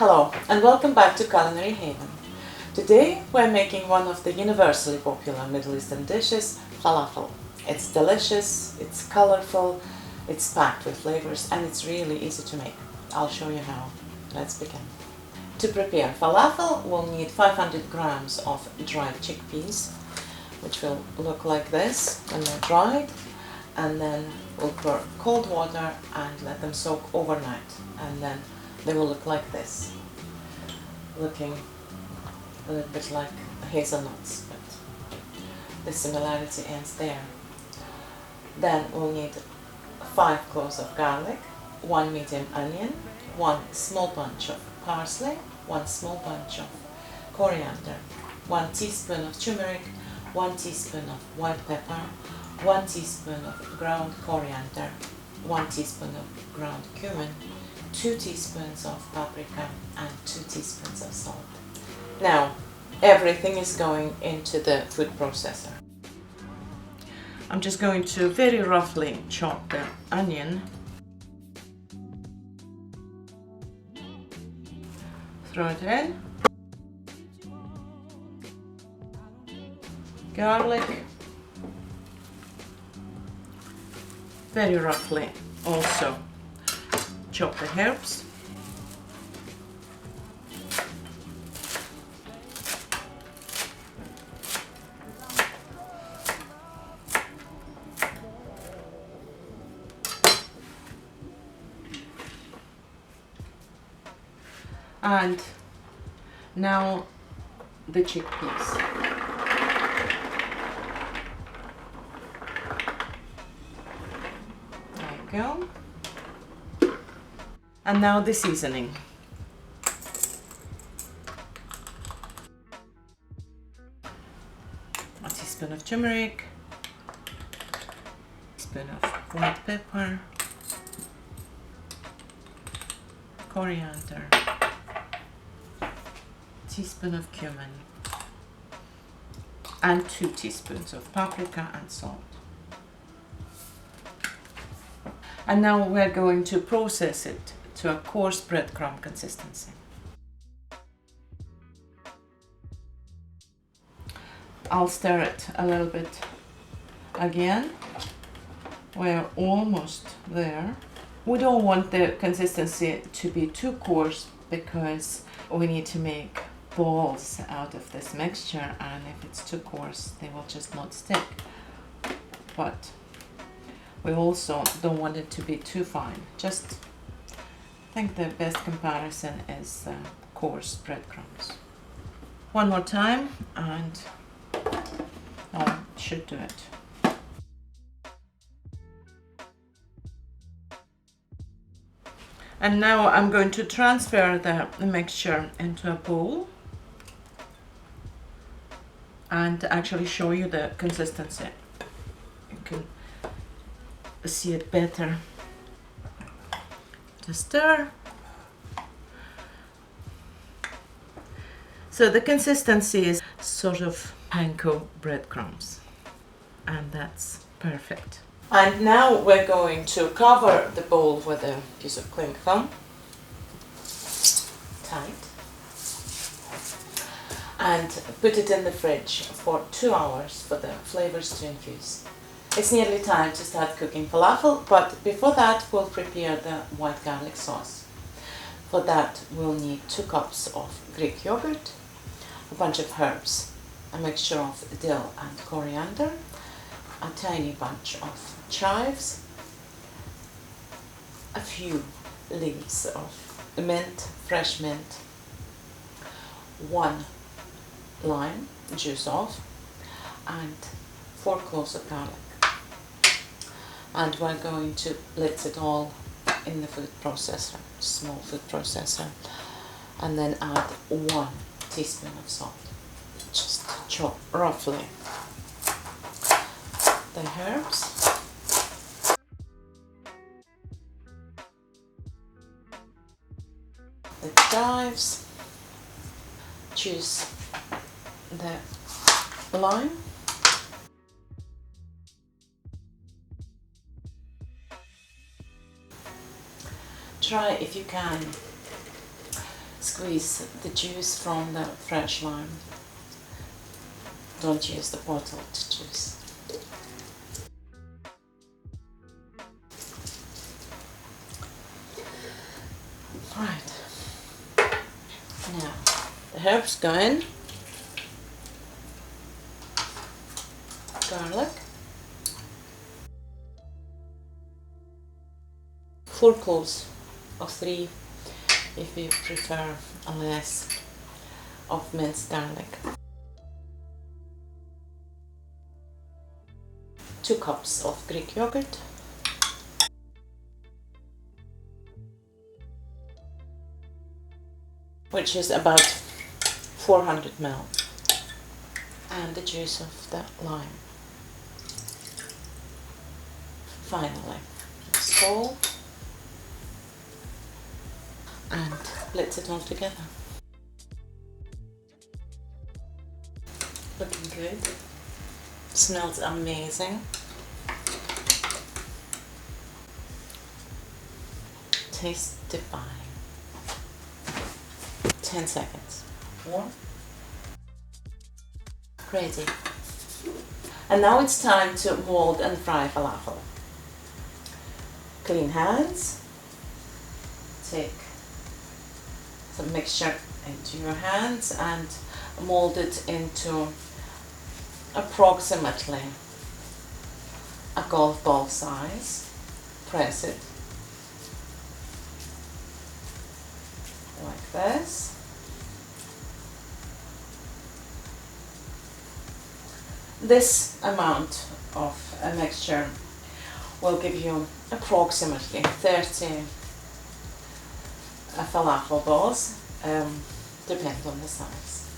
Hello and welcome back to Culinary Haven. Today we're making one of the universally popular Middle Eastern dishes, falafel. It's delicious, it's colorful, it's packed with flavors and it's really easy to make. I'll show you how. Let's begin. To prepare falafel we'll need 500 grams of dried chickpeas, which will look like this when they're dried, and then we'll pour cold water and let them soak overnight, and then they will look like this, looking a little bit like hazelnuts, but the similarity ends there. Then we'll need 5 cloves of garlic, 1 medium onion, 1 small bunch of parsley, 1 small bunch of coriander, 1 teaspoon of tumeric, 1 teaspoon of white pepper, 1 teaspoon of ground coriander, 1 teaspoon of ground cumin, 2 teaspoons of paprika and 2 teaspoons of salt. Now, everything is going into the food processor. I'm just going to very roughly chop the onion, throw it in, garlic, very roughly also chop the herbs, and now the chickpeas. There you go. And now the seasoning. A teaspoon of turmeric, a teaspoon of white pepper, coriander, teaspoon of cumin, and 2 teaspoons of paprika and salt. And now we're going to process it to a coarse breadcrumb consistency. I'll stir it a little bit again. We're almost there. We don't want the consistency to be too coarse because we need to make balls out of this mixture, and if it's too coarse they will just not stick. But we also don't want it to be too fine. Just I think the best comparison is coarse breadcrumbs. One more time and I should do it. And now I'm going to transfer the mixture into a bowl and actually show you the consistency. You can see it better. To stir. So the consistency is sort of panko breadcrumbs, and that's perfect. And now we're going to cover the bowl with a piece of cling film, tight, and put it in the fridge for 2 hours for the flavors to infuse. It's nearly time to start cooking falafel, but before that we'll prepare the white garlic sauce. For that we'll need 2 cups of Greek yogurt, a bunch of herbs, a mixture of dill and coriander, a tiny bunch of chives, a few leaves of mint, fresh mint, 1 lime, juice off, and 4 cloves of garlic. And we're going to blitz it all in the food processor, small food processor, and then add 1 teaspoon of salt. Just chop roughly the herbs, the chives, choose the lime, try if you can Squeeze the juice from the fresh lime. Don't use the bottled juice. Right. Now the herbs go in. Garlic. 4 cloves or 3 if you prefer less of minced garlic. 2 cups of Greek yogurt. Which is about 400 ml. And the juice of the lime. Finally, salt. And blitz it all together. Looking good. Smells amazing. Tastes divine. 10 seconds. Warm. Ready. And now it's time to mold and fry falafel. Clean hands. Take some mixture into your hands and mold it into approximately a golf ball size. Press it like this. This amount of a mixture will give you approximately 30 falafel balls, depends on the size.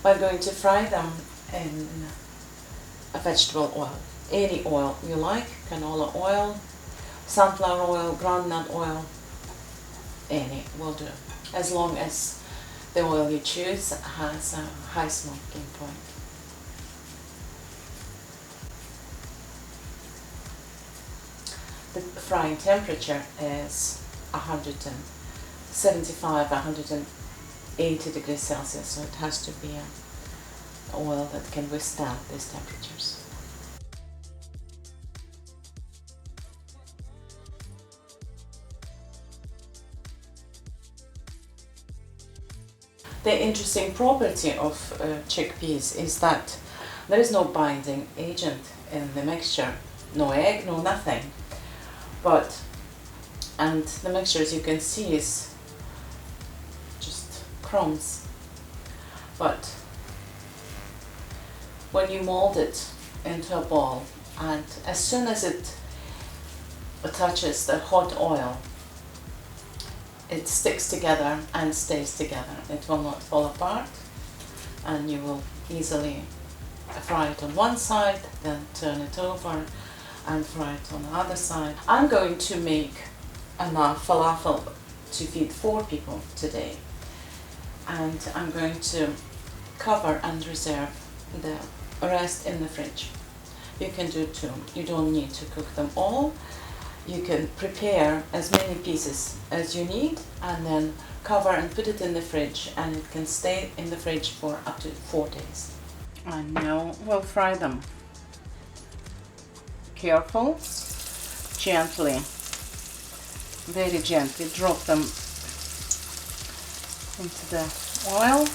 We're going to fry them in a vegetable oil, any oil you like, canola oil, sunflower oil, groundnut oil, any will do, as long as the oil you choose has a high smoking point. The frying temperature is 175, 180 degrees Celsius, so it has to be an oil that can withstand these temperatures. The interesting property of chickpeas is that there is no binding agent in the mixture, no egg, no nothing. And the mixture, as you can see, is just crumbs. But when you mold it into a ball, and as soon as it touches the hot oil, it sticks together and stays together. It will not fall apart, and you will easily fry it on one side, then turn it over and fry it on the other side. I'm going to make enough falafel to feed 4 people today, and I'm going to cover and reserve the rest in the fridge. You can do 2. You don't need to cook them all. You can prepare as many pieces as you need and then cover and put it in the fridge, and it can stay in the fridge for up to 4 days. And now we'll fry them. Careful, gently, very gently drop them into the oil.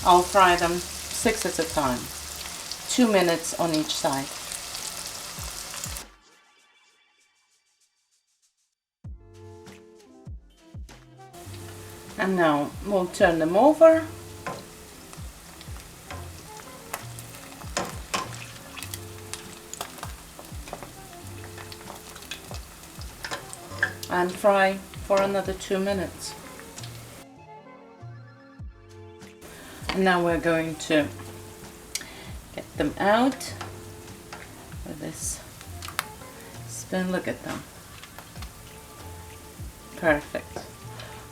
I'll fry them 6 at a time, 2 minutes on each side. And now we'll turn them over. And fry for another 2 minutes. And now we're going to get them out with this spoon. Look at them. Perfect.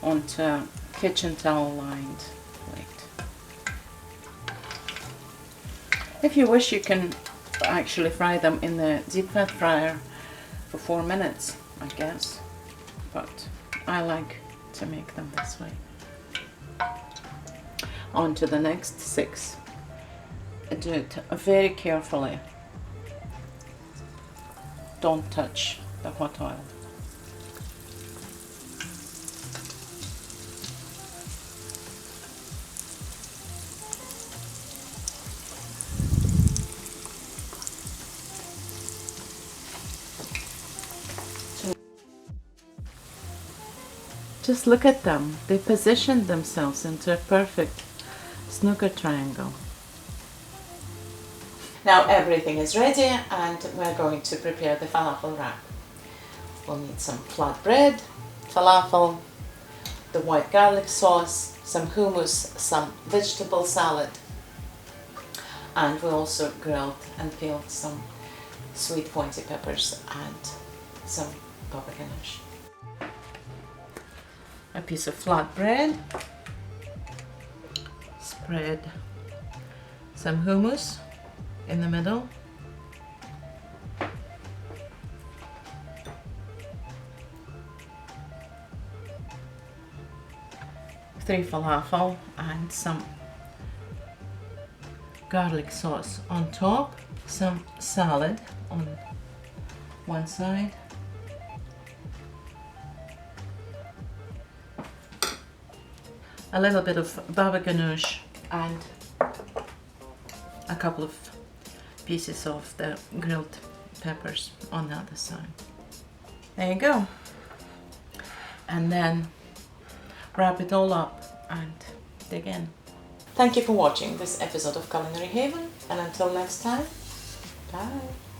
Onto a kitchen towel lined plate. If you wish, you can actually fry them in the deep fat fryer for 4 minutes, I guess. But I like to make them this way. On to the next 6. Do it very carefully. Don't touch the hot oil. Just look at them. They positioned themselves into a perfect snooker triangle. Now everything is ready and we're going to prepare the falafel wrap. We'll need some flat bread, falafel, the white garlic sauce, some hummus, some vegetable salad, and we also grilled and peeled some sweet pointy peppers and some paprika. A piece of flat bread, spread some hummus in the middle, three falafel and some garlic sauce on top, some salad on one side, a little bit of baba ganoush and a couple of pieces of the grilled peppers on the other side. There you go. And then wrap it all up and dig in. Thank you for watching this episode of Culinary Haven, and until next time, bye.